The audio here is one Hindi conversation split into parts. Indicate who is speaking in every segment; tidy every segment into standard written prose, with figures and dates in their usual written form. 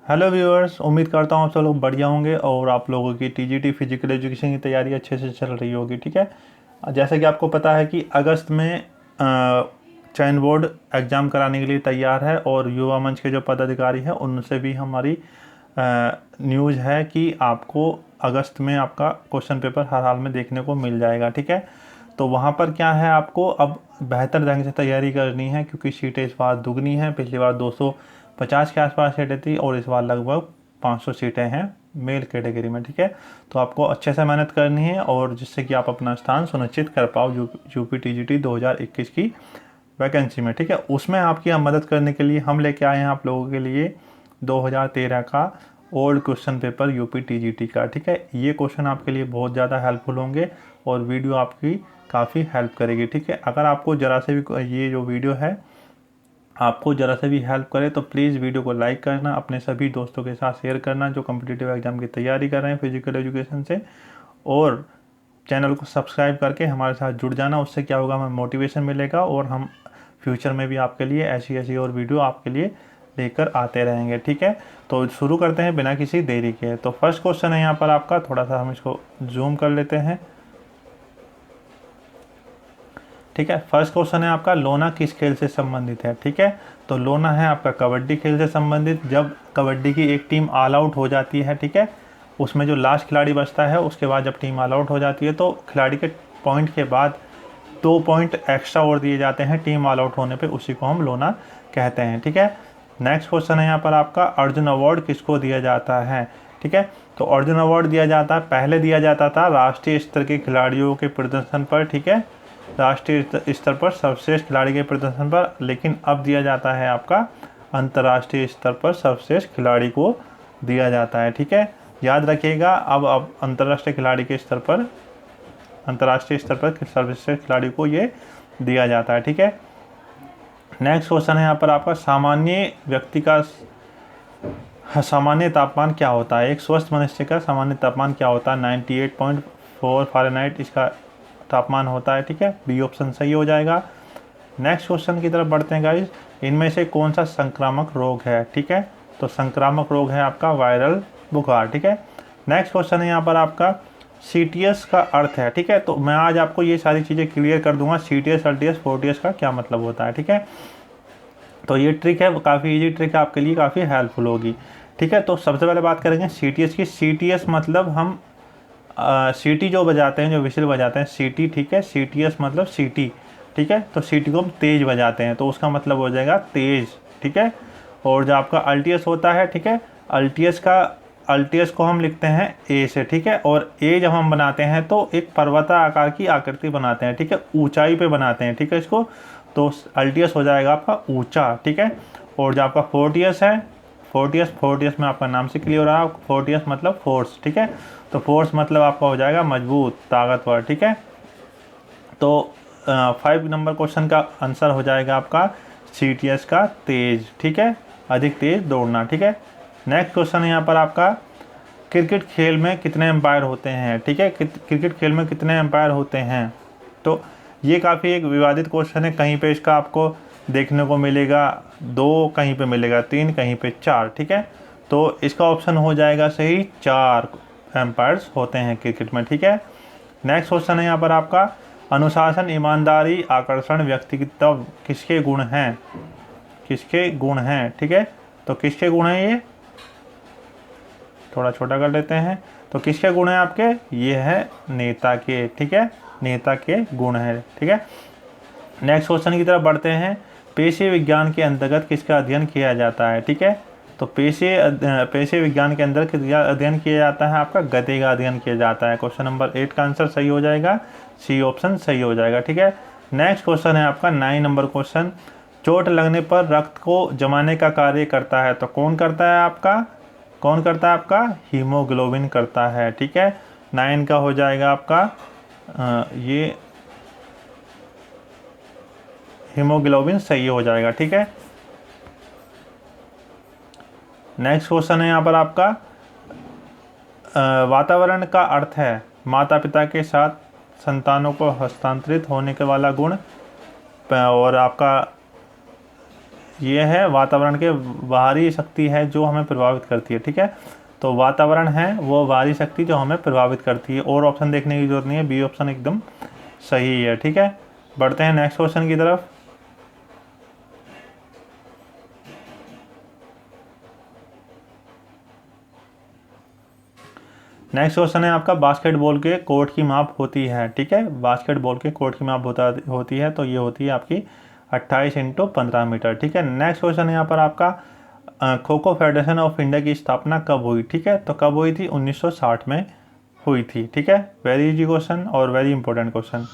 Speaker 1: हेलो व्यूअर्स, उम्मीद करता हूँ आप सब लोग बढ़िया होंगे और आप लोगों की टीजीटी फिजिकल एजुकेशन की तैयारी अच्छे से चल रही होगी। ठीक है, जैसा कि आपको पता है कि अगस्त में चयन बोर्ड एग्ज़ाम कराने के लिए तैयार है और युवा मंच के जो पदाधिकारी हैं उनसे भी हमारी न्यूज़ है कि आपको अगस्त में आपका क्वेश्चन पेपर हर हाल में देखने को मिल जाएगा। ठीक है, तो वहाँ पर क्या है, आपको अब बेहतर ढंग से तैयारी करनी है क्योंकि सीटें इस बार दुगनी हैं। पिछली बार 250 के आसपास सीटें थी और इस बार लगभग 500 सीटें हैं मेल कैटेगरी में। ठीक है, तो आपको अच्छे से मेहनत करनी है और जिससे कि आप अपना स्थान सुनिश्चित कर पाओ यूपी टीजीटी 2021 की वैकेंसी में। ठीक है, उसमें आपकी हम मदद करने के लिए हम लेके आए हैं आप लोगों के लिए 2013 का old question paper UP TGT का। ठीक है, ये क्वेश्चन आपके लिए बहुत ज़्यादा हेल्पफुल होंगे और वीडियो आपकी काफ़ी हेल्प करेगी। ठीक है, अगर आपको ज़रा से भी ये जो वीडियो है आपको ज़रा से भी हेल्प करे तो प्लीज़ वीडियो को लाइक करना, अपने सभी दोस्तों के साथ शेयर करना जो कॉम्पिटिटिव एग्जाम की तैयारी कर रहे हैं फिजिकल एजुकेशन से, और चैनल को सब्सक्राइब करके हमारे साथ जुड़ जाना। उससे क्या होगा, हमें मोटिवेशन मिलेगा और हम फ्यूचर में भी आपके लिए ऐसी ऐसी और वीडियो आपके लिए लेकर आते रहेंगे। ठीक है, तो शुरू करते हैं बिना किसी देरी के। तो फर्स्ट क्वेश्चन है यहाँ पर आपका, थोड़ा सा हम इसको जूम कर लेते हैं। ठीक है, फर्स्ट क्वेश्चन है आपका, लोना किस खेल से संबंधित है। ठीक है, तो लोना है आपका कबड्डी खेल से संबंधित। जब कबड्डी की एक टीम ऑल आउट हो जाती है, ठीक है, उसमें जो लास्ट खिलाड़ी बचता है उसके बाद जब टीम ऑल आउट हो जाती है तो खिलाड़ी के पॉइंट के बाद 2 पॉइंट एक्स्ट्रा और दिए जाते हैं टीम ऑल आउट होने पे, उसी को हम लोना कहते हैं। ठीक है, नेक्स्ट क्वेश्चन है यहाँ पर आपका, अर्जुन अवार्ड किसको दिया जाता है। ठीक है, तो अर्जुन अवार्ड दिया जाता है, पहले दिया जाता था राष्ट्रीय स्तर के खिलाड़ियों के प्रदर्शन पर। ठीक है, राष्ट्रीय स्तर पर सर्वश्रेष्ठ खिलाड़ी के प्रदर्शन पर, लेकिन अब दिया जाता है आपका अंतर्राष्ट्रीय स्तर पर सर्वश्रेष्ठ खिलाड़ी को दिया जाता है। ठीक है, याद रखिएगा, अब अंतर्राष्ट्रीय खिलाड़ी के स्तर पर, अंतर्राष्ट्रीय स्तर पर सर्वश्रेष्ठ खिलाड़ी को ये दिया जाता है। ठीक है, नेक्स्ट क्वेश्चन है यहाँ पर आपका, सामान्य व्यक्ति का सामान्य तापमान क्या होता है। एक स्वस्थ मनुष्य का सामान्य तापमान क्या होता है, 98.4 फ़ारेनहाइट इसका तापमान होता है। ठीक है, बी ऑप्शन सही हो जाएगा। नेक्स्ट क्वेश्चन की तरफ बढ़ते हैं गाइस, इनमें से कौन सा संक्रामक रोग है। ठीक है, तो संक्रामक रोग है आपका वायरल बुखार। ठीक है, नेक्स्ट क्वेश्चन है यहाँ पर आपका, सीटीएस का अर्थ है। ठीक है, तो मैं आज आपको ये सारी चीज़ें क्लियर कर दूंगा, सीटीएस, एलटीएस, फोरटीएस का क्या मतलब होता है। ठीक है, तो ये ट्रिक है, काफ़ी इजी ट्रिक है, आपके लिए काफ़ी हेल्पफुल होगी। ठीक है, तो सबसे पहले बात करेंगे सीटीएस की। सीटीएस मतलब हम सीटी जो बजाते हैं, जो विसिल बजाते हैं, सीटी। ठीक है, सीटीएस मतलब सीटी। ठीक है, तो सीटी को हम तेज बजाते हैं तो उसका मतलब हो जाएगा तेज। ठीक है, और जो आपका अल्टीएस होता है, ठीक है, अल्टीएस को हम लिखते हैं ए से। ठीक है, और ए जब हम बनाते हैं तो एक पर्वता आकार की आकृति बनाते हैं। ठीक है, ऊंचाई पे बनाते हैं। ठीक है, इसको तो अल्टीएस हो जाएगा आपका ऊंचा। ठीक है, और जो आपका फोर्टीएस है, फोर्टीएस में आपका नाम से क्लियर हो रहा है, फोर्टीएस मतलब फोर्स। ठीक है, तो फोर्स मतलब आपका हो जाएगा मजबूत, ताकतवर। ठीक है, तो 5 नंबर क्वेश्चन का आंसर हो जाएगा आपका सीटीएस का तेज। ठीक है, अधिक तेज दौड़ना। ठीक है, नेक्स्ट क्वेश्चन है यहाँ पर आपका, क्रिकेट खेल में कितने एम्पायर होते हैं। ठीक है, क्रिकेट खेल में कितने एम्पायर होते हैं, तो ये काफ़ी एक विवादित क्वेश्चन है। कहीं पे इसका आपको देखने को मिलेगा 2, कहीं पे मिलेगा 3, कहीं पे 4। ठीक है, तो इसका ऑप्शन हो जाएगा सही, 4 एम्पायर्स होते हैं क्रिकेट में। ठीक है, नेक्स्ट क्वेश्चन है यहाँ पर आपका, अनुशासन, ईमानदारी, आकर्षण, व्यक्तित्व किसके गुण हैं, किसके गुण हैं। ठीक है, तो किसके गुण हैं, ये थोड़ा छोटा कर लेते हैं, तो किसके गुण हैं आपके, ये है नेता के। ठीक है, नेता के गुण है। ठीक है, नेक्स्ट क्वेश्चन की तरफ बढ़ते हैं, पेशे विज्ञान के अंतर्गत किसका अध्ययन किया जाता है। ठीक है, तो पेशे विज्ञान के अंदर किसका अध्ययन किया जाता है, आपका गति का अध्ययन किया जाता है। क्वेश्चन नंबर 8 का आंसर सही हो जाएगा, सी ऑप्शन सही हो जाएगा। ठीक है, नेक्स्ट क्वेश्चन है आपका 9 नंबर क्वेश्चन, चोट लगने पर रक्त को जमाने का कार्य करता है, तो कौन करता है आपका, कौन करता है आपका, हीमोग्लोबिन करता है। ठीक है, 9 का हो जाएगा आपका ये हीमोग्लोबिन सही हो जाएगा। ठीक है, नेक्स्ट क्वेश्चन है यहाँ पर आपका, वातावरण का अर्थ है माता पिता के साथ संतानों को हस्तांतरित होने के वाला गुण, और आपका ये है वातावरण के बाहरी शक्ति है जो हमें प्रभावित करती है, ठीक है। तो वातावरण है वो बाहरी शक्ति जो हमें प्रभावित करती है, और ऑप्शन देखने की जरूरत नहीं है, बी ऑप्शन एकदम सही है, ठीक है। बढ़ते हैं नेक्स्ट क्वेश्चन की तरफ। नेक्स्ट क्वेश्चन है आपका, बास्केटबॉल के कोर्ट की माप होती है, ठीक है। बास्केटबॉल के कोर्ट की माप होती है, तो ये होती है आपकी 28 × 15 मीटर, ठीक है। नेक्स्ट क्वेश्चन है यहाँ पर आपका, kho kho federation of India की स्थापना कब हुई, ठीक है। तो कब हुई थी, 1960 में हुई थी, ठीक है। वेरी इजी क्वेश्चन और very important question.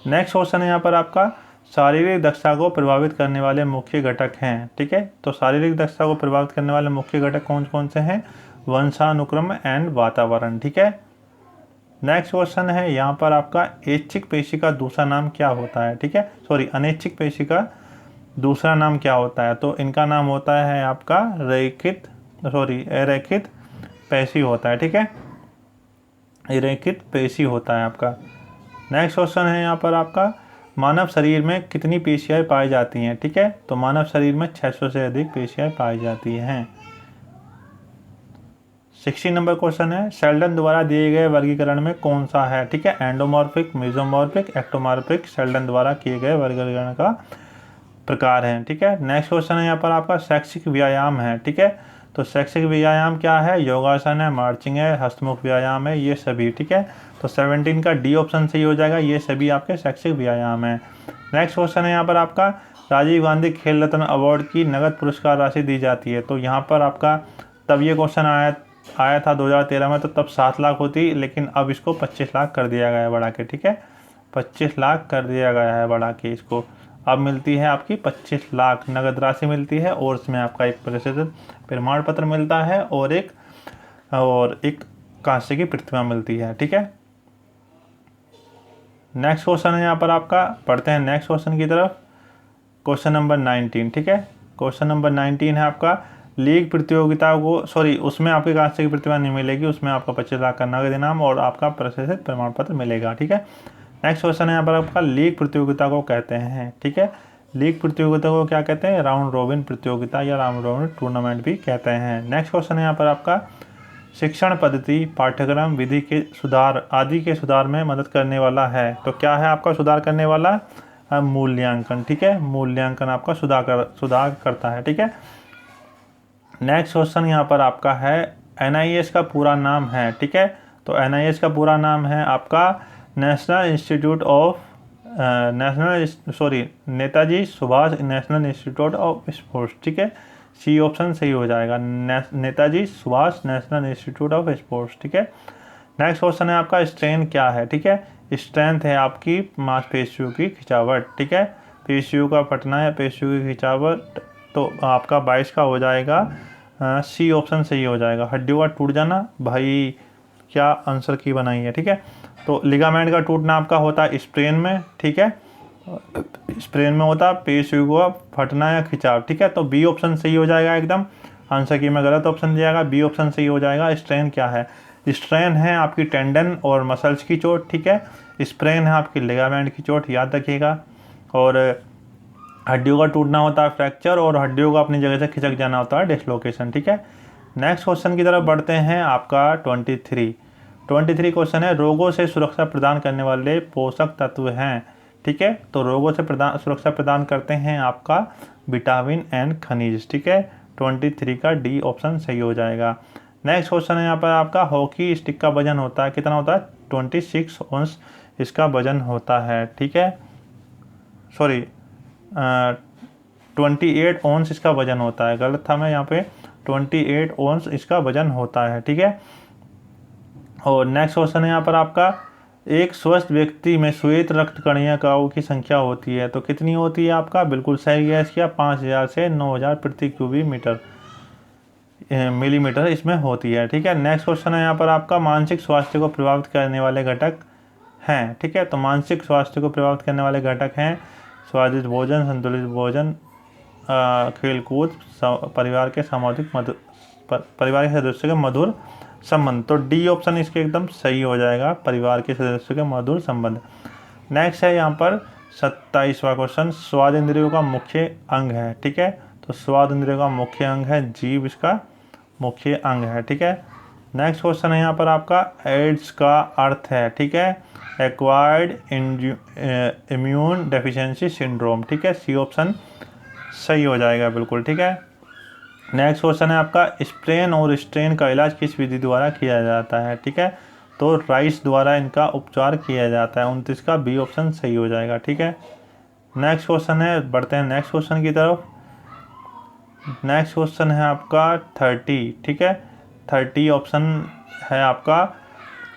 Speaker 1: Next question है यहाँ पर आपका, शारीरिक दक्षता को प्रभावित करने वाले मुख्य घटक हैं, ठीक है। तो शारीरिक दक्षता को प्रभावित करने वाले मुख्य घटक कौन कौन से हैं, वंशानुक्रम एंड वातावरण, ठीक है। नेक्स्ट क्वेश्चन है यहाँ पर आपका, ऐच्छिक पेशी का दूसरा नाम क्या होता है, ठीक है। सॉरी, अनैच्छिक पेशी का दूसरा नाम क्या होता है, तो इनका नाम होता है आपका अरेखित पेशी होता है, ठीक है। अरेखित पेशी होता है आपका। नेक्स्ट क्वेश्चन है यहाँ पर आपका, मानव शरीर में कितनी पेशियाँ पाई जाती हैं, ठीक है। तो मानव शरीर में 600 से अधिक पेशियाँ पाई जाती हैं। 60 नंबर क्वेश्चन है, शेल्डन द्वारा दिए गए वर्गीकरण में कौन सा है, ठीक है। एंडोमॉर्फिक, मेसोमॉर्फिक, एक्टोमॉर्फिक शेल्डन द्वारा किए गए वर्गीकरण का प्रकार है, ठीक है। नेक्स्ट क्वेश्चन है यहाँ पर आपका, शैक्षिक व्यायाम है, ठीक है। तो शैक्षिक व्यायाम क्या है, योगासन है, मार्चिंग है, हस्तमुख व्यायाम है, ये सभी, ठीक है। तो 17 का डी ऑप्शन सही हो जाएगा, ये सभी आपके शैक्षिक व्यायाम है। नेक्स्ट क्वेश्चन है यहाँ पर आपका, राजीव गांधी खेल रत्न अवार्ड की नगद पुरस्कार राशि दी जाती है। तो यहाँ पर आपका तब ये क्वेश्चन आया था 2013 में, तो तब 7 लाख होती, लेकिन अब इसको 25 लाख कर दिया गया है बढ़ा के, ठीक है। 25 लाख कर दिया गया है बढ़ा के, इसको अब मिलती है आपकी 25 लाख नगद राशि मिलती है, और इसमें आपका एक प्रसिद्ध प्रमाण पत्र मिलता है और एक कांस्य की प्रतिमा मिलती है, ठीक है। नेक्स्ट क्वेश्चन है यहाँ पर आपका, पढ़ते हैं नेक्स्ट क्वेश्चन की तरफ। क्वेश्चन नंबर 19, ठीक है। क्वेश्चन नंबर 19 है आपका, लीग प्रतियोगिता को उसमें आपके कांस्य की प्रतिमा नहीं मिलेगी, उसमें आपका 25 लाख का नगद इनाम और आपका प्रशस्ति प्रमाण पत्र मिलेगा, ठीक है। नेक्स्ट क्वेश्चन है यहाँ पर आपका, लीग प्रतियोगिता को कहते हैं, ठीक है। लीग प्रतियोगिता को क्या कहते हैं, राउंड रॉबिन प्रतियोगिता या राउंड रॉबिन टूर्नामेंट भी कहते हैं। नेक्स्ट क्वेश्चन है यहाँ पर आपका, शिक्षण पद्धति, पाठ्यक्रम, विधि के सुधार आदि के सुधार में मदद करने वाला है। तो क्या है आपका सुधार करने वाला, मूल्यांकन, ठीक है। मूल्यांकन आपका सुधार करता है, ठीक है। नेक्स्ट क्वेश्चन यहाँ पर आपका है, NIS का पूरा नाम है, ठीक है। तो NIS का पूरा नाम है आपका Netaji Subhash national institute of sports, ठीक है। सी ऑप्शन सही हो जाएगा, Netaji Subhash national institute of sports, ठीक है। नेक्स्ट क्वेश्चन है आपका, स्ट्रेन क्या है, ठीक है। स्ट्रेंथ है आपकी मांसपेशियों की खिंचावट, ठीक है। पेशियों का फटना या पेशियों की खिंचावट, तो आपका 22 का हो जाएगा, सी ऑप्शन सही हो जाएगा। हड्डियों का टूट जाना, भाई क्या आंसर की बनाई है, ठीक है। तो लिगामेंट का टूटना आपका होता है स्प्रेन में, ठीक है। स्प्रेन में होता है पेशियों का फटना या खिंचाव, ठीक है। तो बी ऑप्शन सही हो जाएगा एकदम, आंसर की में गलत ऑप्शन दिया जाएगा, बी ऑप्शन सही हो जाएगा। स्ट्रेन क्या है, स्ट्रेन है आपकी टेंडन और मसल्स की चोट, ठीक है। स्प्रेन है आपकी लिगामेंट की चोट, याद रखिएगा। और हड्डियों का टूटना होता है फ्रैक्चर, और हड्डियों का अपनी जगह से खिसक जाना होता है डिसलोकेशन, ठीक है। नेक्स्ट क्वेश्चन की तरफ बढ़ते हैं, आपका 23 क्वेश्चन है, रोगों से सुरक्षा प्रदान करने वाले पोषक तत्व हैं, ठीक है। तो रोगों से सुरक्षा प्रदान करते हैं आपका विटामिन एंड खनिज, ठीक है। 23 का डी ऑप्शन सही हो जाएगा। नेक्स्ट क्वेश्चन है यहाँ पर आपका, हॉकी स्टिक का वजन होता है, कितना होता है, 26 औंस इसका वजन होता है, ठीक है। 28 औंस इसका वजन होता है, गलत था मैं यहाँ पे, 28 औंस इसका वजन होता है, ठीक है। और नेक्स्ट क्वेश्चन है यहाँ पर आपका, एक स्वस्थ व्यक्ति में श्वेत रक्त कणिकाओं की संख्या होती है, तो कितनी होती है आपका, बिल्कुल सही गैस किया, 5000 से 9000 प्रति क्यूबिक मिलीमीटर इसमें होती है, ठीक है। नेक्स्ट क्वेश्चन है यहाँ पर आपका, मानसिक स्वास्थ्य को प्रभावित करने वाले घटक हैं, ठीक है। तो मानसिक स्वास्थ्य को प्रभावित करने वाले घटक हैं स्वादिष्ट भोजन, संतुलित भोजन, खेलकूद, परिवार के सदस्यों के मधुर संबंध। तो डी ऑप्शन इसके एकदम सही हो जाएगा, परिवार के सदस्यों के मधुर संबंध। नेक्स्ट है यहाँ पर, 27वां क्वेश्चन, स्वाद इंद्रियों का मुख्य अंग है, ठीक है। तो स्वाद इंद्रियों का मुख्य अंग है जीभ, इसका मुख्य अंग है, ठीक है। नेक्स्ट क्वेश्चन है यहाँ पर आपका एड्स का अर्थ है, ठीक है, एक्वायर्ड इम्यून डेफिशिएंसी सिंड्रोम, ठीक है। सी ऑप्शन सही हो जाएगा बिल्कुल, ठीक है। नेक्स्ट क्वेश्चन है आपका स्प्रेन और स्ट्रेन का इलाज किस विधि द्वारा किया जाता है, ठीक है। तो राइस द्वारा इनका उपचार किया जाता है। 29 का बी ऑप्शन सही हो जाएगा, ठीक है। नेक्स्ट क्वेश्चन है, बढ़ते हैं नेक्स्ट क्वेश्चन की तरफ। नेक्स्ट क्वेश्चन है आपका 30, ठीक है। 30 ऑप्शन है आपका,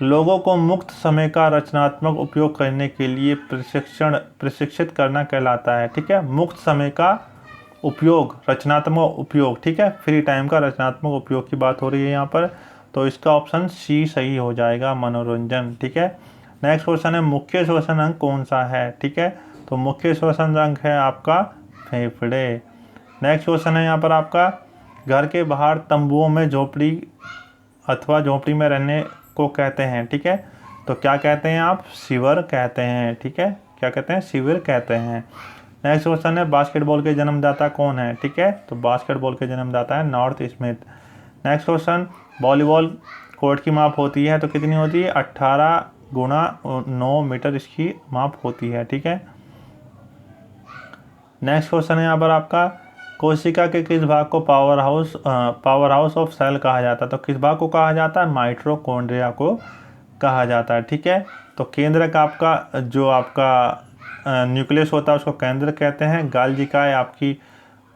Speaker 1: लोगों को मुक्त समय का रचनात्मक उपयोग करने के लिए प्रशिक्षित करना कहलाता है, ठीक है। मुक्त समय का उपयोग, रचनात्मक उपयोग, ठीक है, फ्री टाइम का रचनात्मक उपयोग की बात हो रही है यहाँ पर। तो इसका ऑप्शन सी सही हो जाएगा, मनोरंजन, ठीक है। नेक्स्ट क्वेश्चन है मुख्य श्वसन अंग कौन सा है, ठीक है। तो मुख्य श्वसन अंग है आपका फेफड़े। नेक्स्ट क्वेश्चन है यहाँ पर आपका, घर के बाहर तंबुओं में झोपड़ी अथवा झोपड़ी में रहने को कहते हैं, ठीक है। तो क्या कहते हैं आप, शिविर कहते हैं, ठीक है। क्या कहते हैं, शिविर कहते हैं। नेक्स्ट क्वेश्चन है बास्केटबॉल के जन्मदाता कौन है, ठीक है। तो बास्केटबॉल के जन्मदाता है north Smith. Next question, volleyball court की माप होती है तो कितनी होती है, 18 गुणा 9 मीटर इसकी माप होती है, ठीक है। नेक्स्ट क्वेश्चन है यहाँ पर आपका, कोशिका के किस भाग को पावर हाउस ऑफ सेल कहा जाता है। तो किस भाग को कहा जाता है, माइटोकॉन्ड्रिया को कहा जाता है, ठीक है। तो केंद्रक आपका जो आपका न्यूक्लियस होता है उसको केंद्र कहते हैं। गाल्जिकाएँ आपकी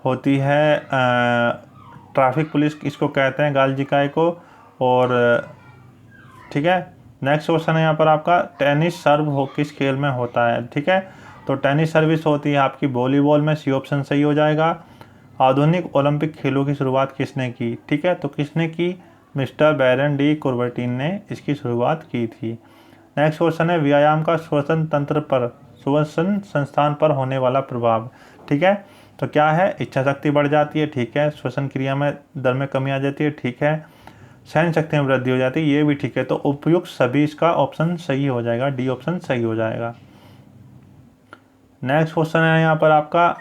Speaker 1: होती है ट्रैफिक पुलिस इसको कहते हैं गाल्जिकाएँ को, और ठीक है। नेक्स्ट क्वेश्चन है यहाँ पर आपका, टेनिस सर्व हो किस खेल में होता है, ठीक है। तो टेनिस सर्विस होती है आपकी वॉलीबॉल में, सी ऑप्शन सही हो जाएगा। आधुनिक ओलंपिक खेलों की शुरुआत किसने की, ठीक है। तो किसने की, मिस्टर बैरन डी कुर्बर्टीन ने इसकी शुरुआत की थी। नेक्स्ट क्वेश्चन है, व्यायाम का श्वसन तंत्र पर, श्वसन संस्थान पर होने वाला प्रभाव, ठीक है। तो क्या है, इच्छा शक्ति बढ़ जाती है, ठीक है। श्वसन क्रिया में दर में कमी आ जाती है, ठीक है। सहन शक्ति में वृद्धि हो जाती है, ये भी ठीक है। तो उपयुक्त सभी इसका ऑप्शन सही हो जाएगा, डी ऑप्शन सही हो जाएगा। नेक्स्ट क्वेश्चन है यहाँ पर आपका,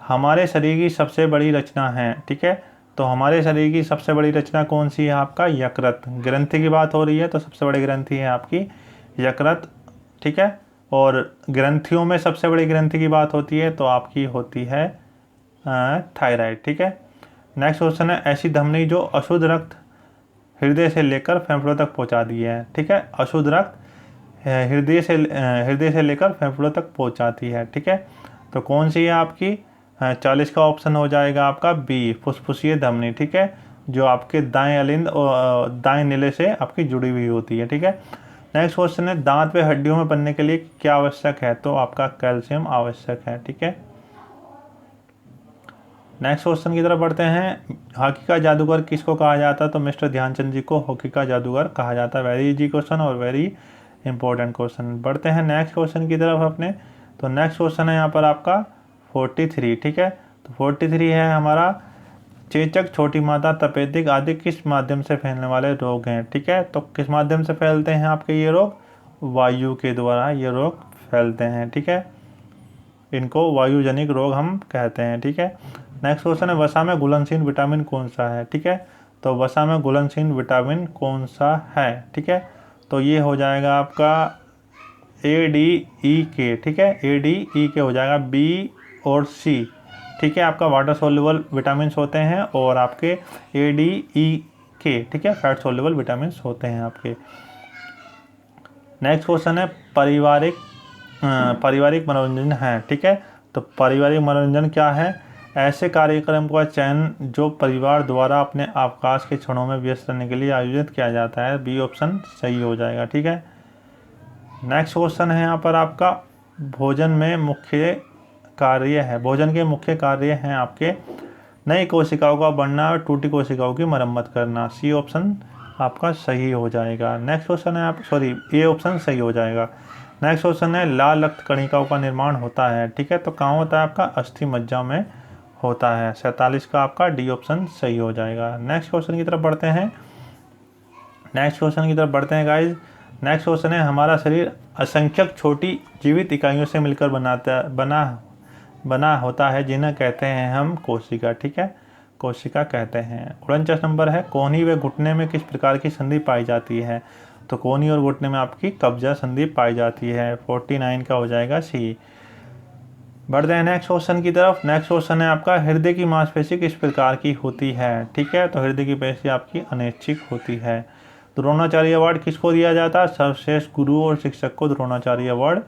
Speaker 1: हमारे शरीर की सबसे बड़ी रचना है, ठीक है। तो हमारे शरीर की सबसे बड़ी रचना कौन सी है आपका, यकृत। ग्रंथि की बात हो रही है तो सबसे बड़ी ग्रंथि है आपकी यकृत, ठीक है। और ग्रंथियों में सबसे बड़ी ग्रंथि की बात होती है तो आपकी होती है थायराइड, ठीक है। नेक्स्ट क्वेश्चन है, ऐसी धमनी जो अशुद्ध रक्त हृदय से लेकर फेफड़ों तक पहुंचा दी है, ठीक है। अशुद्ध रक्त हृदय से लेकर फेफड़ों तक पहुंचाती है, ठीक है। तो कौन सी है आपकी, 40 का ऑप्शन हो जाएगा आपका बी, फुसफुसीय धमनी, ठीक है, जो आपके दाएं अलिंद और दाएं नीले से आपकी जुड़ी हुई होती है, ठीक है। नेक्स्ट क्वेश्चन है, दांत व हड्डियों में बनने के लिए क्या आवश्यक है। तो आपका कैल्शियम आवश्यक है, ठीक है। नेक्स्ट क्वेश्चन की तरफ बढ़ते हैं, हॉकी का जादूगर किसको कहा जाता है। तो मिस्टर ध्यानचंद जी को हॉकी का जादूगर कहा जाता है। वेरी इजी क्वेश्चन और वेरी इंपॉर्टेंट क्वेश्चन। बढ़ते हैं नेक्स्ट क्वेश्चन की तरफ अपने। तो नेक्स्ट क्वेश्चन है यहाँ पर आपका 43, ठीक है। तो 43 है हमारा, चेचक, छोटी माता, तपेदिक आदि किस माध्यम से फैलने वाले रोग हैं, ठीक है। तो किस माध्यम से फैलते हैं आपके ये रोग, वायु के द्वारा ये रोग फैलते हैं, ठीक है। इनको वायुजनिक रोग हम कहते हैं, ठीक है। नेक्स्ट क्वेश्चन है, वसा में घुलनशील विटामिन कौन सा है, ठीक है। तो वसा में घुलनशील विटामिन कौन सा है, ठीक है। तो ये हो जाएगा आपका ADE, ठीक है। ADE हो जाएगा, B और C, ठीक है। आपका वाटर सोल्यूबल विटामिन होते हैं और आपके ADE, ठीक है, फैट सोल्यूबल विटामिन होते हैं आपके। नेक्स्ट क्वेश्चन है, पारिवारिक मनोरंजन है, ठीक है। तो पारिवारिक मनोरंजन क्या है, ऐसे कार्यक्रम का चयन जो परिवार द्वारा अपने अवकाश के क्षणों में व्यस्त रहने के लिए आयोजित किया जाता है। बी ऑप्शन सही हो जाएगा, ठीक है। नेक्स्ट क्वेश्चन है यहाँ पर आपका, भोजन में मुख्य कार्य है, भोजन के मुख्य कार्य हैं आपके नई कोशिकाओं का बनना और टूटी कोशिकाओं की मरम्मत करना। सी ऑप्शन आपका सही हो जाएगा। नेक्स्ट क्वेश्चन है ए ऑप्शन सही हो जाएगा। नेक्स्ट क्वेश्चन है, लाल रक्त कणिकाओं का निर्माण होता है, ठीक है। तो कहाँ होता है आपका, अस्थि मज्जा में होता है। 47 का आपका डी ऑप्शन सही हो जाएगा। नेक्स्ट क्वेश्चन की तरफ बढ़ते हैं। गाइज, नेक्स्ट क्वेश्चन है, हमारा शरीर असंख्यक छोटी जीवित इकाइयों से मिलकर बना होता है, जिन्हें कहते हैं हम कोशिका। ठीक है, कोशिका कहते हैं। 49 नंबर है, कोहनी व घुटने में किस प्रकार की संधि पाई जाती है? तो कोहनी और घुटने में आपकी कब्जा संधि पाई जाती है। 49 का हो जाएगा सी। बढ़ते हैं नेक्स्ट क्वेश्चन की तरफ। नेक्स्ट क्वेश्चन है आपका, हृदय की मांसपेशी किस प्रकार की होती है? ठीक है, तो हृदय की पेशी आपकी अनैच्छिक होती है। द्रोणाचार्य अवार्ड किसको दिया जाता है? सर्वश्रेष्ठ गुरु और शिक्षक को द्रोणाचार्य अवार्ड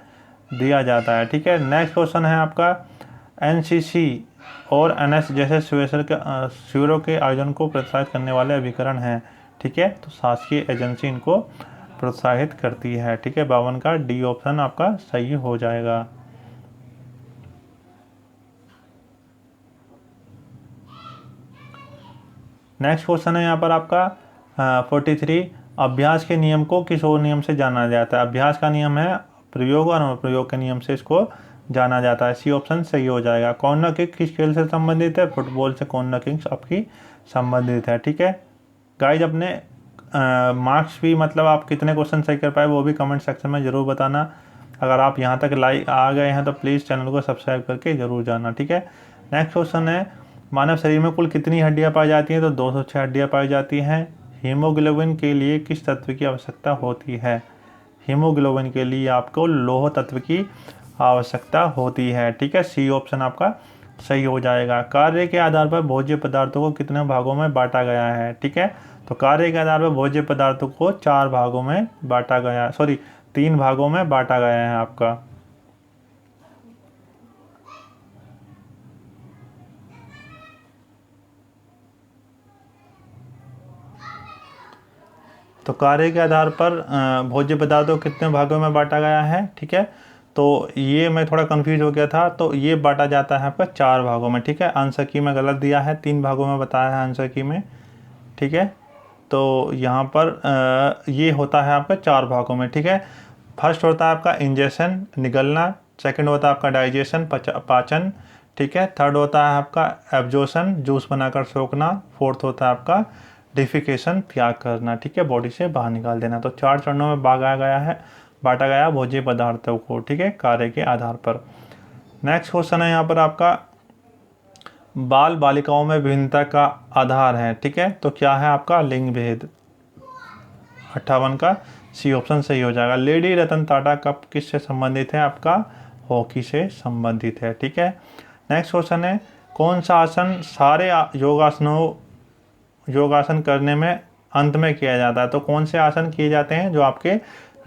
Speaker 1: दिया जाता है। ठीक है, नेक्स्ट क्वेश्चन है आपका, एनसीसी और एनएस जैसे शिविरों के आयोजन को प्रोत्साहित करने वाले अभिकरण हैं। ठीक है, तो शासकीय एजेंसी इनको प्रोत्साहित करती है। ठीक है, 52 का डी ऑप्शन आपका सही हो जाएगा। नेक्स्ट क्वेश्चन है यहाँ पर आपका 43, अभ्यास के नियम को किस और नियम से जाना जाता है? अभ्यास का नियम है प्रयोग और अनुप्रयोग के नियम से इसको जाना जाता है। सी ऑप्शन सही हो जाएगा। कॉर्नर किक किस खेल से संबंधित है? फुटबॉल से कॉर्नर किक्स आपकी संबंधित है। ठीक है गाइज, अपने मार्क्स भी मतलब आप कितने क्वेश्चन सही कर पाए वो भी कमेंट सेक्शन में ज़रूर बताना। अगर आप यहाँ तक लाइक आ गए हैं तो प्लीज़ चैनल को सब्सक्राइब करके ज़रूर जाना। ठीक है, नेक्स्ट क्वेश्चन है, मानव शरीर में कुल कितनी हड्डियाँ पाई जाती हैं? तो 206 हड्डियाँ पाई जाती हैं। हीमोग्लोबिन के लिए किस तत्व की आवश्यकता होती है? हीमोग्लोबिन के लिए आपको लौह तत्व की आवश्यकता होती है। ठीक है, सी ऑप्शन आपका सही हो जाएगा। कार्य के आधार पर भोज्य पदार्थों को कितने भागों में बांटा गया है? ठीक है, तो कार्य के आधार पर भोज्य पदार्थों को 4 भागों में बांटा गया, 3 भागों में बांटा गया है आपका। तो कार्य के आधार पर भोज्य पदार्थों को कितने भागों में बांटा गया है? ठीक है, तो ये मैं थोड़ा कंफ्यूज हो गया था। तो ये बांटा जाता है आपका 4 भागों में। ठीक है, आंसर की में गलत दिया है, 3 भागों में बताया है आंसर की में। ठीक है, तो यहाँ पर ये होता है आपका 4 भागों में। ठीक है, फर्स्ट होता है आपका इंजेक्शन निगलना, सेकंड होता है आपका डाइजेशन पाचन, ठीक है, थर्ड होता है आपका एब्जॉर्प्शन जूस बनाकर सोखना, फोर्थ होता है आपका डिफिकेशन त्याग करना। ठीक है, बॉडी से बाहर निकाल देना। तो 4 चरणों में बांटा गया भोज्य पदार्थों को। ठीक है, कार्य के आधार पर। नेक्स्ट क्वेश्चन है यहाँ पर आपका, बाल बालिकाओं में विभिन्नता का आधार है। ठीक है, तो क्या है आपका? लिंग भेद। 58 का सी ऑप्शन सही हो जाएगा। लेडी रतन टाटा कप किससे संबंधित है? आपका हॉकी से संबंधित है। ठीक है, नेक्स्ट क्वेश्चन है, कौन सा आसन सारे योगासन करने में अंत में किया जाता है? तो कौन से आसन किए जाते हैं जो आपके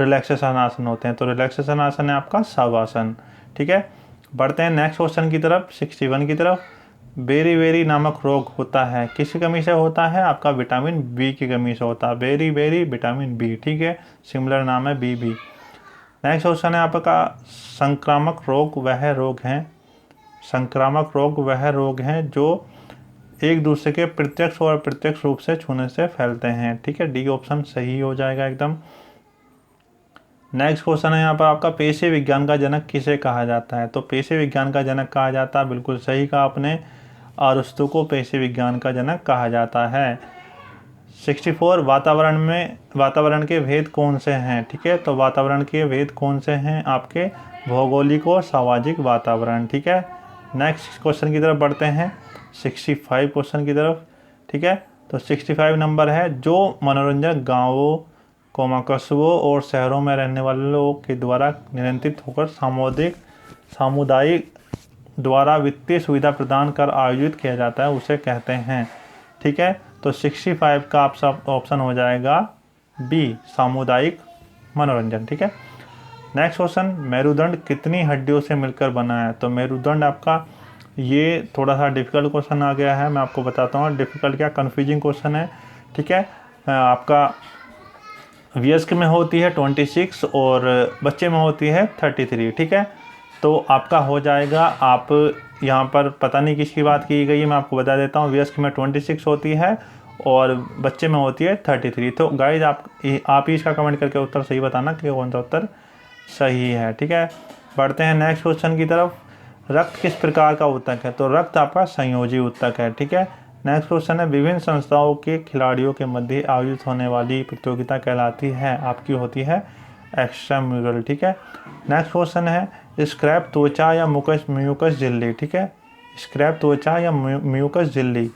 Speaker 1: रिलैक्सेशन आसन होते हैं? तो रिलैक्सेशन आसन है आपका शवासन। ठीक है, बढ़ते हैं नेक्स्ट क्वेश्चन की तरफ, 61 की तरफ। बेरी नामक रोग होता है किसकी कमी से होता है? आपका विटामिन बी की कमी से होता है। बेरी विटामिन बी। ठीक है, सिमिलर नाम है बी। नेक्स्ट क्वेश्चन है आपका, संक्रामक रोग वह रोग हैं जो एक दूसरे के प्रत्यक्ष और अप्रत्यक्ष रूप से छूने से फैलते हैं। ठीक है, डी ऑप्शन सही हो जाएगा एकदम। नेक्स्ट क्वेश्चन है यहाँ पर आपका, पेशे विज्ञान का जनक किसे कहा जाता है? तो पेशे विज्ञान का जनक कहा जाता है, बिल्कुल सही कहा आपने, अरस्तु को पेशे विज्ञान का जनक कहा जाता है। 64, वातावरण के भेद कौन से हैं? ठीक है, तो वातावरण के भेद कौन से हैं? आपके भौगोलिक और सामाजिक वातावरण। ठीक है, नेक्स्ट क्वेश्चन की तरफ बढ़ते हैं, 65 क्वेश्चन की तरफ। ठीक है, तो 65 नंबर है, जो मनोरंजन गाँवों कस्बों और शहरों में रहने वाले लोगों के द्वारा नियंत्रित होकर सामुदायिक द्वारा वित्तीय सुविधा प्रदान कर आयोजित किया जाता है, उसे कहते हैं। ठीक है, तो 65 का आपका ऑप्शन हो जाएगा बी, सामुदायिक मनोरंजन। ठीक है, नेक्स्ट क्वेश्चन, मेरुदंड कितनी हड्डियों से मिलकर बना है? तो मेरुदंड आपका, ये थोड़ा सा डिफिकल्ट क्वेश्चन आ गया है, मैं आपको बताता हूँ। डिफिकल्ट क्या, कन्फ्यूजिंग क्वेश्चन है। ठीक है, आपका वयस्क में होती है 26 और बच्चे में होती है 33। ठीक है, तो आपका हो जाएगा, आप यहाँ पर पता नहीं किसकी बात की गई है, मैं आपको बता देता हूँ। वयस्क में 26 होती है और बच्चे में होती है 33। तो गाइज आप ही इसका कमेंट करके उत्तर सही बताना कि कौन सा उत्तर सही है। ठीक है, बढ़ते हैं नेक्स्ट क्वेश्चन की तरफ। रक्त किस प्रकार का ऊतक है? तो रक्त आपका संयोजी ऊतक है। ठीक है, नेक्स्ट क्वेश्चन है, विभिन्न संस्थाओं के खिलाड़ियों के मध्य आयोजित होने वाली प्रतियोगिता कहलाती है, आपकी होती है एक्स्ट्राम्यूरल। ठीक है। नेक्स्ट क्वेश्चन है, स्क्रैप त्वचा या म्यूकस झिल्ली। ठीक है, स्क्रैप त्वचा या म्यूकस झिल्ली,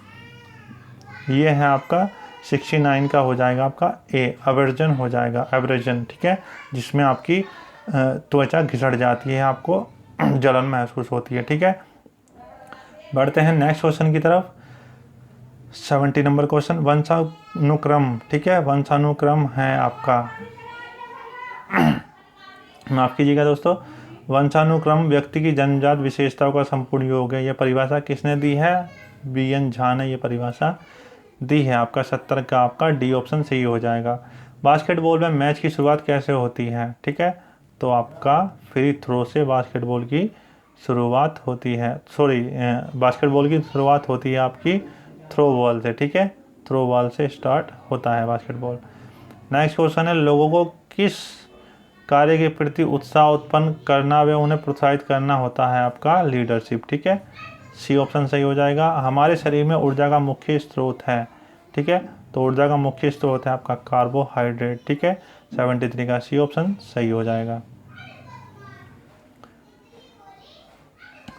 Speaker 1: ये है आपका 69 का हो जाएगा आपका ए, एब्रेजन हो जाएगा, एब्रेजन। ठीक है, जिसमें आपकी त्वचा घिसट जाती है, आपको जलन महसूस होती है। ठीक है, बढ़ते हैं नेक्स्ट क्वेश्चन की तरफ। 70 नंबर क्वेश्चन, वंशानुक्रम। ठीक है, वंशानुक्रम है आपका माफ कीजिएगा दोस्तों, वंशानुक्रम व्यक्ति की जन्मजात विशेषताओं का संपूर्ण योग है। यह परिभाषा किसने दी है? BN झा ने ये परिभाषा दी है। आपका 70 का आपका डी ऑप्शन सही हो जाएगा। बास्केटबॉल में मैच की शुरुआत कैसे होती है? ठीक है, तो आपका फ्री थ्रो से बास्केटबॉल की शुरुआत होती है। बास्केटबॉल की शुरुआत होती है आपकी थ्रो बॉल से। ठीक है, थ्रो बॉल से स्टार्ट होता है बास्केटबॉल। नेक्स्ट क्वेश्चन है, लोगों को किस कार्य के प्रति उत्साह उत्पन्न करना व उन्हें प्रोत्साहित करना होता है? आपका लीडरशिप। ठीक है, सी ऑप्शन सही हो जाएगा। हमारे शरीर में ऊर्जा का मुख्य स्रोत है। ठीक है, तो ऊर्जा का मुख्य स्रोत है आपका कार्बोहाइड्रेट। ठीक है, 73 का सी ऑप्शन सही हो जाएगा।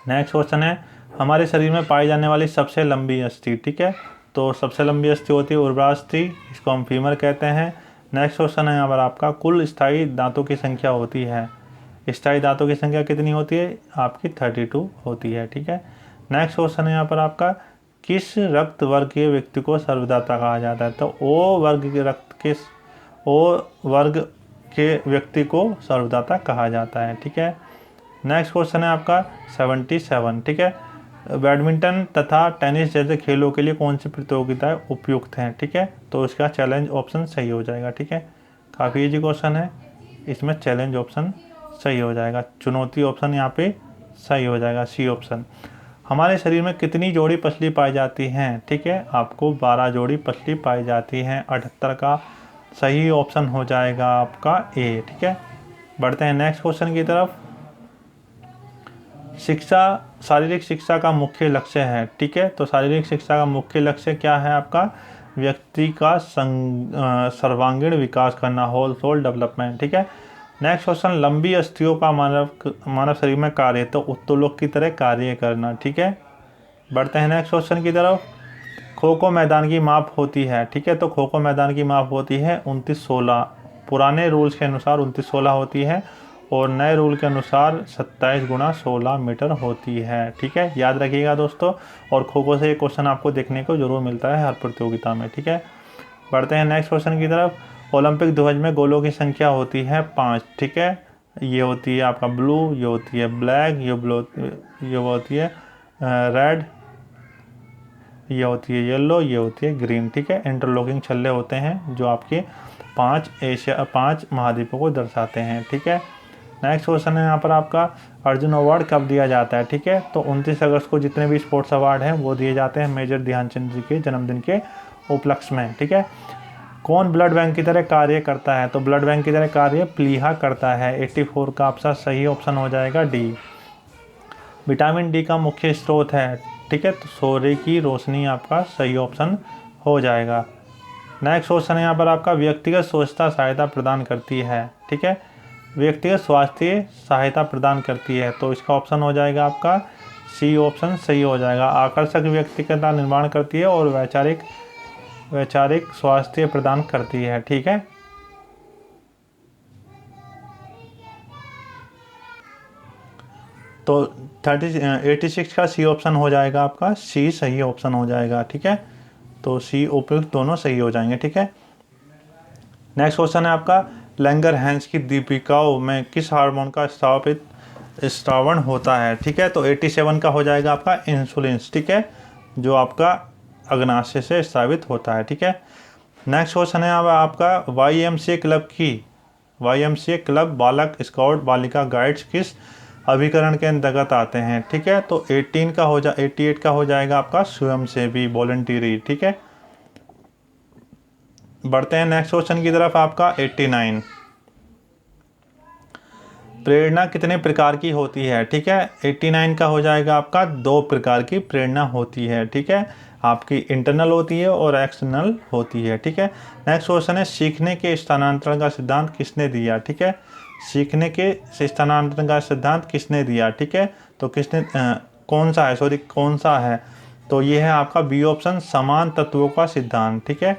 Speaker 1: नेक्स्ट क्वेश्चन है, हमारे शरीर में पाई जाने वाली सबसे लंबी अस्थि। ठीक है, तो सबसे लंबी अस्थि होती है उर्वरास्थि, इसको हम फीमर कहते हैं। नेक्स्ट क्वेश्चन है यहाँ पर आपका, कुल स्थायी दांतों की संख्या होती है। स्थायी दांतों की संख्या कितनी होती है? आपकी 32 होती है। ठीक है, नेक्स्ट क्वेश्चन है यहाँ पर आपका, किस रक्त वर्ग के व्यक्ति को सर्वदाता कहा जाता है? तो ओ वर्ग के व्यक्ति को सर्वदाता कहा जाता है। ठीक है, नेक्स्ट क्वेश्चन है आपका 77। ठीक है, बैडमिंटन तथा टेनिस जैसे खेलों के लिए कौन सी प्रतियोगिताएं उपयुक्त हैं? ठीक है, तो इसका चैलेंज ऑप्शन सही हो जाएगा। ठीक है, काफ़ी इजी क्वेश्चन है, इसमें चैलेंज ऑप्शन सही हो जाएगा। चुनौती ऑप्शन यहाँ पे सही हो जाएगा, सी ऑप्शन। हमारे शरीर में कितनी जोड़ी पसली पाई जाती हैं? ठीक है, आपको 12 जोड़ी पसली पाई जाती हैं। 78 का सही ऑप्शन हो जाएगा आपका ए। ठीक है, बढ़ते हैं नेक्स्ट क्वेश्चन की तरफ। शारीरिक शिक्षा का मुख्य लक्ष्य है। ठीक है, तो शारीरिक शिक्षा का मुख्य लक्ष्य क्या है आपका? व्यक्ति का सर्वांगीण विकास करना, होल डेवलपमेंट। ठीक है, नेक्स्ट क्वेश्चन, लंबी अस्थियों का मानव शरीर में कार्य, तो उत्तोलक की तरह कार्य करना। ठीक है, बढ़ते हैं नेक्स्ट क्वेश्चन की तरफ। खो खो मैदान की माप होती है। ठीक है, तो खो खो मैदान की माप होती है 29-16, पुराने रूल्स के अनुसार 29-16 होती है और नए रूल के अनुसार 27 × 16 मीटर होती है। ठीक है, याद रखिएगा दोस्तों, और खो खो से ये क्वेश्चन आपको देखने को जरूर मिलता है हर प्रतियोगिता में। ठीक है, बढ़ते हैं नेक्स्ट क्वेश्चन की तरफ। ओलंपिक ध्वज में गोलों की संख्या होती है 5। ठीक है, ये होती है आपका ब्लू, ये होती है ब्लैक, ये होती है रेड, ये होती है येलो, ये होती है ग्रीन। ठीक है, इंटरलॉकिंग छल्ले होते हैं जो आपके 5 महाद्वीपों को दर्शाते हैं। ठीक है, नेक्स्ट क्वेश्चन है यहाँ पर आपका, अर्जुन अवार्ड कब दिया जाता है? ठीक है, तो 29 अगस्त को जितने भी स्पोर्ट्स अवार्ड हैं वो दिए जाते हैं मेजर ध्यानचंद जी के जन्मदिन के उपलक्ष्य में। ठीक है, कौन ब्लड बैंक की तरह कार्य करता है? तो ब्लड बैंक की तरह कार्य प्लीहा करता है। 84 का आपका सही ऑप्शन हो जाएगा डी। विटामिन डी का मुख्य स्रोत है। ठीक है, तो सूर्य की रोशनी आपका सही ऑप्शन हो जाएगा। नेक्स्ट क्वेश्चन है यहाँ पर आपका, व्यक्तिगत स्वच्छता सहायता प्रदान करती है। ठीक है, व्यक्तिगत स्वास्थ्य सहायता प्रदान करती है, तो इसका ऑप्शन हो जाएगा आपका सी ऑप्शन सही हो जाएगा। आकर्षक व्यक्तिगत निर्माण करती है और वैचारिक स्वास्थ्य प्रदान करती है। ठीक है, तो 86 का सी ऑप्शन हो जाएगा आपका सी सही ऑप्शन हो जाएगा। ठीक है, तो सी उपयुक्त दोनों सही हो जाएंगे। ठीक है, नेक्स्ट क्वेश्चन है आपका, लैंगरहैंस की दीपिकाओं में किस हार्मोन का स्रावण होता है? ठीक है, तो 87 का हो जाएगा आपका इंसुलिन। ठीक है, जो आपका अग्नाशय से स्रावित होता है। ठीक है, नेक्स्ट क्वेश्चन है आपका, YMCA क्लब बालक स्काउट बालिका गाइड्स किस अभिकरण के अंतर्गत आते हैं? ठीक है, तो 88 का हो जाएगा आपका स्वयंसेवी, वॉलंटियरी। ठीक है, बढ़ते हैं नेक्स्ट क्वेश्चन की तरफ आपका 89, प्रेरणा कितने प्रकार की होती है? ठीक है, 89 का हो जाएगा आपका 2 प्रकार की प्रेरणा होती है। ठीक है, आपकी इंटरनल होती है और एक्सटर्नल होती है, ठीक है। नेक्स्ट क्वेश्चन है सीखने के स्थानांतरण का सिद्धांत किसने दिया, ठीक है। सीखने के स्थानांतरण का सिद्धांत किसने दिया, ठीक है। तो किसने कौन सा है, सॉरी कौन सा है, तो ये है आपका बी ऑप्शन, समान तत्वों का सिद्धांत, ठीक है।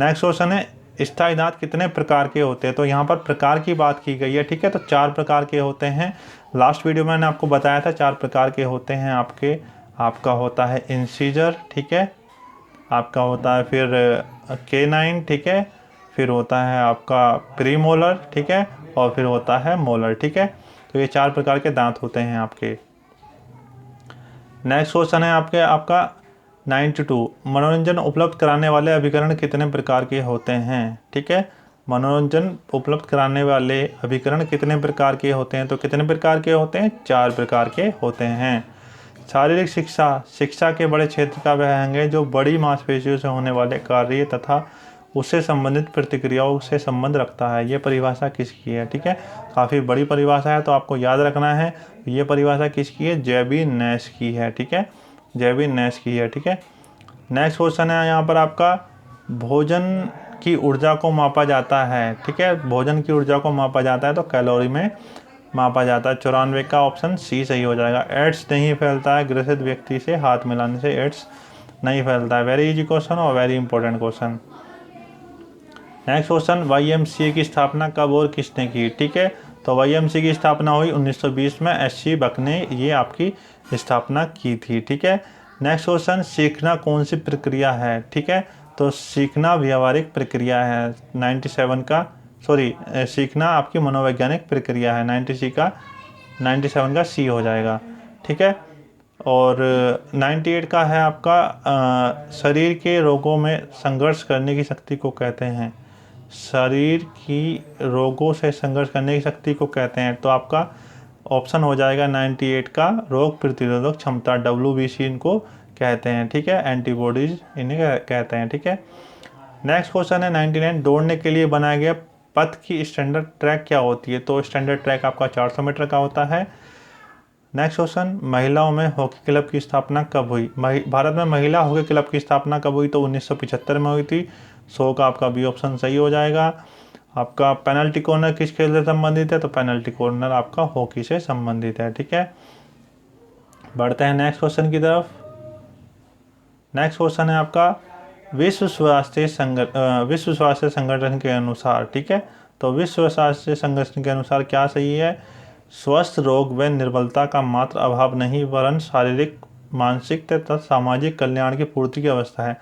Speaker 1: नेक्स्ट क्वेश्चन है स्थायी दांत कितने प्रकार के होते हैं, तो यहाँ पर प्रकार की बात की गई है, ठीक है। तो 4 प्रकार के होते हैं। लास्ट वीडियो में मैंने आपको बताया था 4 प्रकार के होते हैं आपका होता है इंसीजर, ठीक है, आपका होता है फिर K9, ठीक है, फिर होता है आपका प्रीमोलर, ठीक है, और फिर होता है मोलर, ठीक है। तो ये 4 प्रकार के दांत होते हैं आपके। नेक्स्ट क्वेश्चन है आपका 92, मनोरंजन उपलब्ध कराने वाले अभिकरण कितने प्रकार के होते हैं, ठीक है। मनोरंजन उपलब्ध कराने वाले अभिकरण कितने प्रकार के होते हैं, तो कितने प्रकार के होते हैं, 4 प्रकार के होते हैं। शारीरिक शिक्षा के बड़े क्षेत्र का वह अंग है जो बड़ी मांसपेशियों से होने वाले कार्य तथा उससे संबंधित प्रतिक्रियाओं से संबंध रखता है। ये परिभाषा किसकी है, ठीक है। काफ़ी बड़ी परिभाषा है तो आपको याद रखना है। ये परिभाषा किसकी है, जेबी नैश की है, ठीक है, जेबी नैश की है, ठीक है। नेक्स्ट क्वेश्चन है यहाँ पर आपका भोजन की ऊर्जा को मापा जाता है, ठीक है। भोजन की ऊर्जा को मापा जाता है तो कैलोरी में मापा जाता है। 94 का ऑप्शन सी सही हो जाएगा। एड्स नहीं फैलता है ग्रसित व्यक्ति से हाथ मिलाने से, एड्स नहीं फैलता है। वेरी इजी क्वेश्चन और very important question. Next question YMCA की स्थापना कब और किसने की, ठीक है। तो YMCA की स्थापना हुई 1920 में, SC बक ने ये आपकी स्थापना की थी, ठीक है। नेक्स्ट क्वेश्चन सीखना कौन सी प्रक्रिया है, ठीक है। तो सीखना व्यावहारिक प्रक्रिया है। 97 का सीखना आपकी मनोवैज्ञानिक प्रक्रिया है। 97 का सी हो जाएगा, ठीक है। और 98 का है आपका शरीर के रोगों में संघर्ष करने की शक्ति को कहते हैं। शरीर की रोगों से संघर्ष करने की शक्ति को कहते हैं, तो आपका ऑप्शन हो जाएगा 98 का रोग प्रतिरोधक क्षमता, WBC इनको कहते हैं, ठीक है, एंटीबॉडीज इन्हें कहते हैं, ठीक है। नेक्स्ट क्वेश्चन है 99, दौड़ने के लिए बनाया गया पथ की स्टैंडर्ड ट्रैक क्या होती है, तो स्टैंडर्ड ट्रैक आपका 400 मीटर का होता है। नेक्स्ट क्वेश्चन महिलाओं में हॉकी क्लब की स्थापना कब हुई, भारत में महिला हॉकी क्लब की स्थापना कब हुई, तो 1975 में हुई थी। 100 का आपका बी ऑप्शन सही हो जाएगा। आपका पेनल्टी कॉर्नर किस खेल से संबंधित है, तो पेनल्टी कॉर्नर आपका हॉकी से संबंधित है, ठीक है। बढ़ते हैं नेक्स्ट क्वेश्चन की तरफ। नेक्स्ट क्वेश्चन है आपका विश्व स्वास्थ्य संगठन के अनुसार, ठीक है। तो विश्व स्वास्थ्य संगठन के अनुसार क्या सही है, स्वस्थ रोग व निर्बलता का मात्र अभाव नहीं वरन शारीरिक, मानसिक तथा सामाजिक कल्याण की पूर्ति की अवस्था है।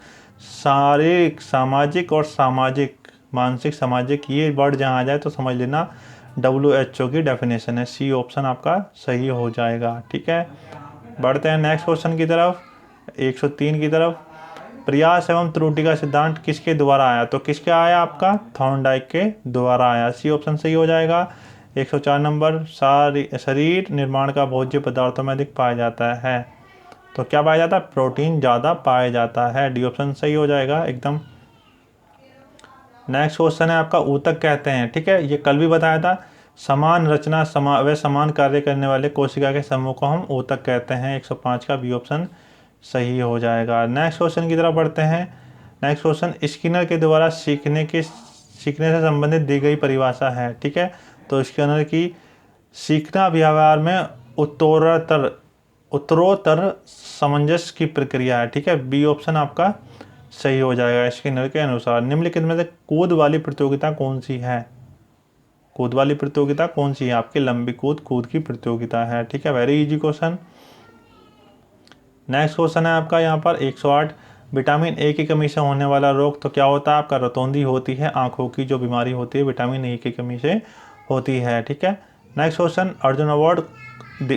Speaker 1: शारीरिक, सामाजिक और सामाजिक, मानसिक सामाजिक, ये वर्ड जहाँ आ जाए तो समझ लेना WHO की डेफिनेशन है। सी ऑप्शन आपका सही हो जाएगा, ठीक है। बढ़ते हैं नेक्स्ट क्वेश्चन की तरफ, 103 की तरफ। प्रयास एवं त्रुटि का सिद्धांत किसके द्वारा आया, तो किसके आया, आपका थॉर्नडाइक के द्वारा आया। सी ऑप्शन सही हो जाएगा। 104 नंबर, शरीर निर्माण का भोज्य पदार्थों में अधिक पाया जाता है, तो क्या पाया जाता है, प्रोटीन ज़्यादा पाया जाता है। डी ऑप्शन सही हो जाएगा एकदम। नेक्स्ट क्वेश्चन है आपका ऊतक कहते हैं, ठीक है, ये कल भी बताया था। समान रचना व समान कार्य करने वाले कोशिका के समूह को हम ऊतक कहते हैं। 105 का बी ऑप्शन सही हो जाएगा। नेक्स्ट क्वेश्चन की तरफ बढ़ते हैं। नेक्स्ट क्वेश्चन स्किनर के द्वारा सीखने से संबंधित दी गई परिभाषा है, ठीक है। तो स्किनर की सीखना व्यवहार में उत्तरोत्तर सामंजस्य की प्रक्रिया है, ठीक है। बी ऑप्शन आपका सही हो जाएगा स्किनर के अनुसार। निम्नलिखित में से कूद वाली प्रतियोगिता कौन सी है, कूद वाली प्रतियोगिता कौन सी है, आपकी लंबी कूद की प्रतियोगिता है, ठीक है। Very easy question. Next question है आपका यहाँ पर 108, विटामिन ए की कमी से होने वाला रोग तो क्या होता है, आपका रतौंधी होती है, आंखों की जो बीमारी होती है विटामिन ए की कमी से होती है, ठीक है। नेक्स्ट क्वेश्चन, अर्जुन अवार्ड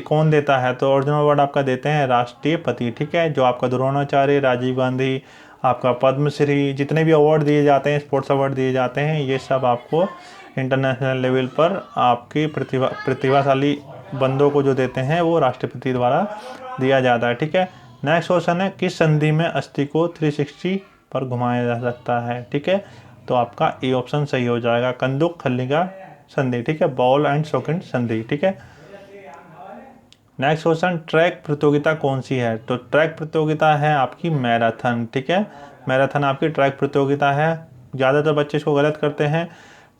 Speaker 1: कौन देता है, तो अर्जुन अवार्ड आपका देते हैं राष्ट्रपति, ठीक है। जो आपका द्रोणाचार्य, राजीव गांधी, आपका पद्मश्री, जितने भी अवार्ड दिए जाते हैं, स्पोर्ट्स अवार्ड दिए जाते हैं, ये सब आपको इंटरनेशनल लेवल पर आपकी प्रतिभाशाली बंदों को जो देते हैं वो राष्ट्रपति द्वारा दिया जाता है, ठीक है। नेक्स्ट क्वेश्चन है किस संधि में अस्थि को 360 पर घुमाया जा सकता है, ठीक है। तो आपका ए ऑप्शन सही हो जाएगा, कंदुक खल्लिका संधि, ठीक है, बॉल एंड सॉकेट संधि, ठीक है। नेक्स्ट क्वेश्चन, ट्रैक प्रतियोगिता कौन सी है? तो ट्रैक प्रतियोगिता है आपकी मैराथन, ठीक है। मैराथन आपकी ट्रैक प्रतियोगिता है। ज़्यादातर बच्चे इसको गलत करते हैं।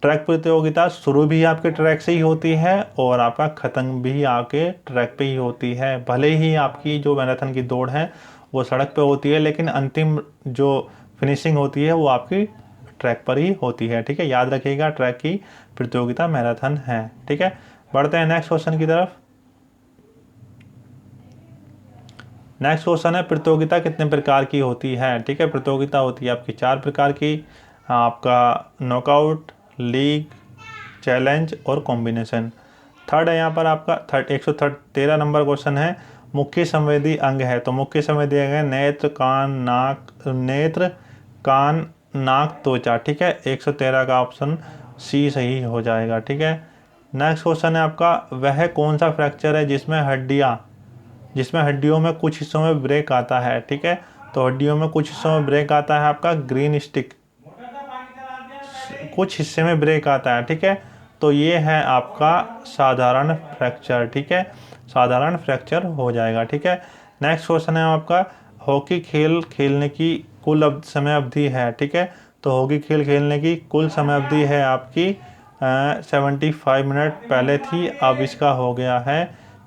Speaker 1: ट्रैक प्रतियोगिता शुरू भी आपके ट्रैक से ही होती है और आपका ख़त्म भी आपके ट्रैक पे ही होती है। भले ही आपकी जो मैराथन की दौड़ है वो सड़क पे होती है, लेकिन अंतिम जो फिनिशिंग होती है वो आपकी ट्रैक पर ही होती है, ठीक है। याद रखिएगा, ट्रैक की प्रतियोगिता मैराथन है, ठीक है। बढ़ते हैं नेक्स्ट क्वेश्चन की तरफ। नेक्स्ट क्वेश्चन है, प्रतियोगिता कितने प्रकार की होती है? ठीक है, प्रतियोगिता होती है आपकी 4 प्रकार की। आपका नॉकआउट, लीग, चैलेंज और कॉम्बिनेशन। थर्ड है यहाँ पर आपका 113 नंबर क्वेश्चन है, मुख्य संवेदी अंग है। तो मुख्य संवेदी अंग है नेत्र, कान, नाक, त्वचा, ठीक है। 113 का ऑप्शन सी सही हो जाएगा, ठीक है। नेक्स्ट क्वेश्चन है आपका, वह कौन सा फ्रैक्चर है जिसमें हड्डियों में कुछ हिस्सों में ब्रेक आता है, ठीक है। तो हड्डियों में कुछ हिस्सों में ब्रेक आता है आपका ग्रीन स्टिक, कुछ हिस्से में ब्रेक आता है, ठीक है। तो ये है आपका साधारण फ्रैक्चर, ठीक है। साधारण फ्रैक्चर हो जाएगा, ठीक है। नेक्स्ट क्वेश्चन है आपका, हॉकी खेल खेलने की कुल समय अवधि है, ठीक है। तो हॉकी खेल खेलने की कुल समय अवधि है आपकी 75 मिनट पहले थी, अब इसका हो गया है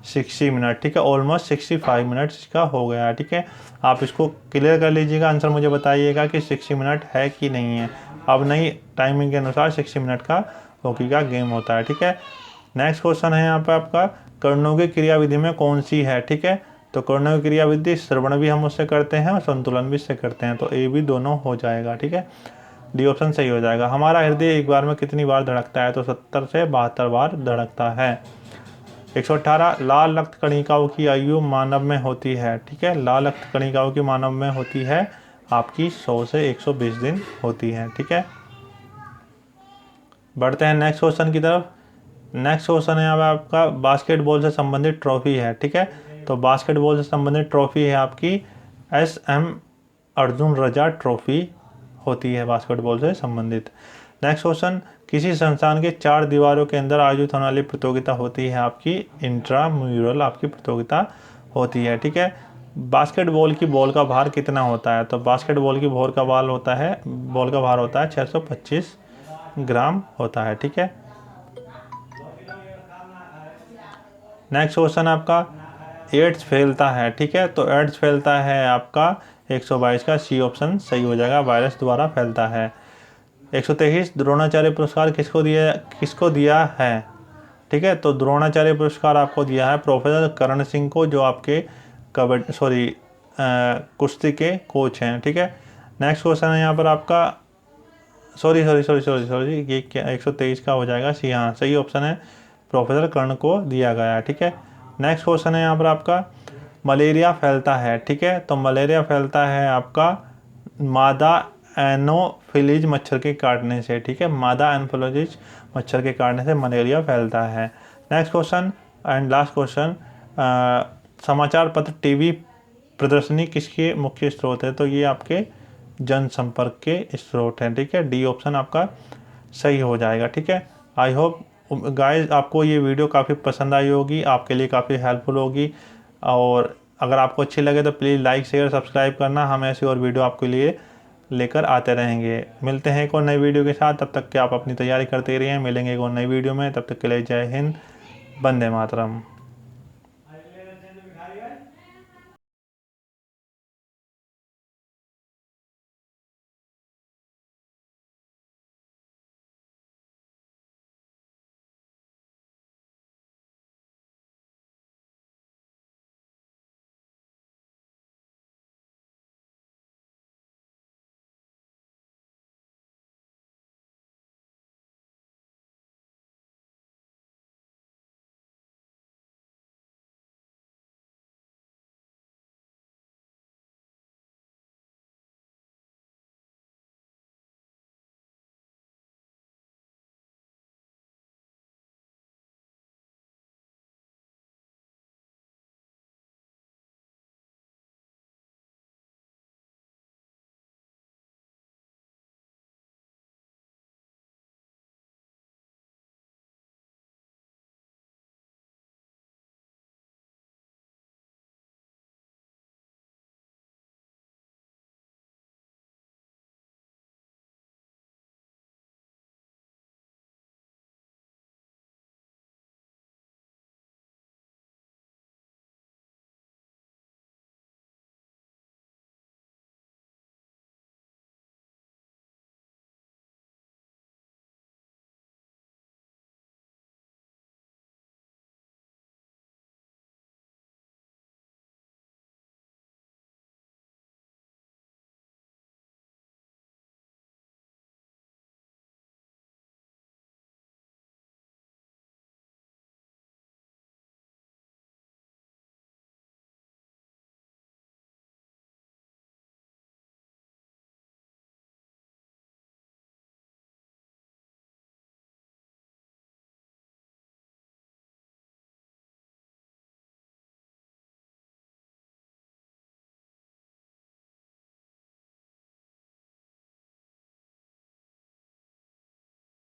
Speaker 1: 60 मिनट, ठीक है। ऑलमोस्ट 65 मिनट इसका हो गया है, ठीक है। आप इसको क्लियर कर लीजिएगा, आंसर मुझे बताइएगा कि 60 मिनट है कि नहीं है। अब नई टाइमिंग के अनुसार 60 मिनट का हॉकी का गेम होता है, ठीक है। नेक्स्ट क्वेश्चन है यहाँ पे आपका, कर्णों की क्रियाविधि में कौन सी है, ठीक है। तो कर्णों की क्रियाविधि श्रवण भी हम उससे करते हैं और संतुलन भी इससे करते हैं, तो ए भी दोनों हो जाएगा, ठीक है। डी ऑप्शन सही हो जाएगा। हमारा हृदय एक बार में कितनी बार धड़कता है? तो 70 से 72 बार धड़कता है। 118, लाल रक्त कणिकाओं की आयु मानव में होती है, ठीक है। लाल रक्त कणिकाओं की मानव में होती है आपकी 100 से 120 दिन होती है, ठीक है। बढ़ते हैं नेक्स्ट क्वेश्चन की तरफ। नेक्स्ट क्वेश्चन है आपका, बास्केटबॉल से संबंधित ट्रॉफी है, ठीक है। तो बास्केटबॉल से संबंधित ट्रॉफी है आपकी SM अर्जुन रजा ट्रॉफी होती है बास्केटबॉल से संबंधित। नेक्स्ट क्वेश्चन, किसी संस्थान के 4 दीवारों के अंदर आयोजित होने वाली प्रतियोगिता होती है आपकी इंट्राम्यूरल आपकी प्रतियोगिता होती है, ठीक है। बास्केटबॉल की बॉल का भार कितना होता है? तो बास्केटबॉल की बॉल का भार होता है 625 ग्राम होता है, ठीक है। नेक्स्ट क्वेश्चन आपका, एड्स फैलता है, ठीक है। तो एड्स फैलता है आपका 122 का सी ऑप्शन सही हो जाएगा, वायरस द्वारा फैलता है। 123, द्रोणाचार्य पुरस्कार किसको दिया है, ठीक है। तो द्रोणाचार्य पुरस्कार आपको दिया है प्रोफेसर करण सिंह को, जो आपके कुश्ती के कोच हैं, ठीक है। नेक्स्ट क्वेश्चन है यहाँ पर आपका, सॉरी ये क्या 123 का हो जाएगा सी, हाँ सही ऑप्शन है, प्रोफेसर कर्ण को दिया गया है, ठीक है। नेक्स्ट क्वेश्चन है यहाँ पर आपका, मलेरिया फैलता है, ठीक है। तो मलेरिया फैलता है आपका मादा एनोफिलीज मच्छर के काटने से, ठीक है। मादा एनोफिलीज मच्छर के काटने से मलेरिया फैलता है। Next question and last question, समाचार पत्र टीवी प्रदर्शनी किसके मुख्य स्रोत है? तो ये आपके जनसंपर्क के स्रोत हैं, ठीक है। डी ऑप्शन आपका सही हो जाएगा, ठीक है। आई होप गाइस आपको ये वीडियो काफ़ी पसंद आई होगी, आपके लिए काफ़ी हेल्पफुल होगी, और अगर आपको अच्छी लगे तो प्लीज़ लाइक शेयर सब्सक्राइब करना। हम ऐसी और वीडियो आपके लिए लेकर आते रहेंगे। मिलते हैं एक और नई वीडियो के साथ, तब तक के आप अपनी तैयारी करते रहिए। मिलेंगे एक और नई वीडियो में, तब तक के लिए जय हिंद, वंदे मातरम।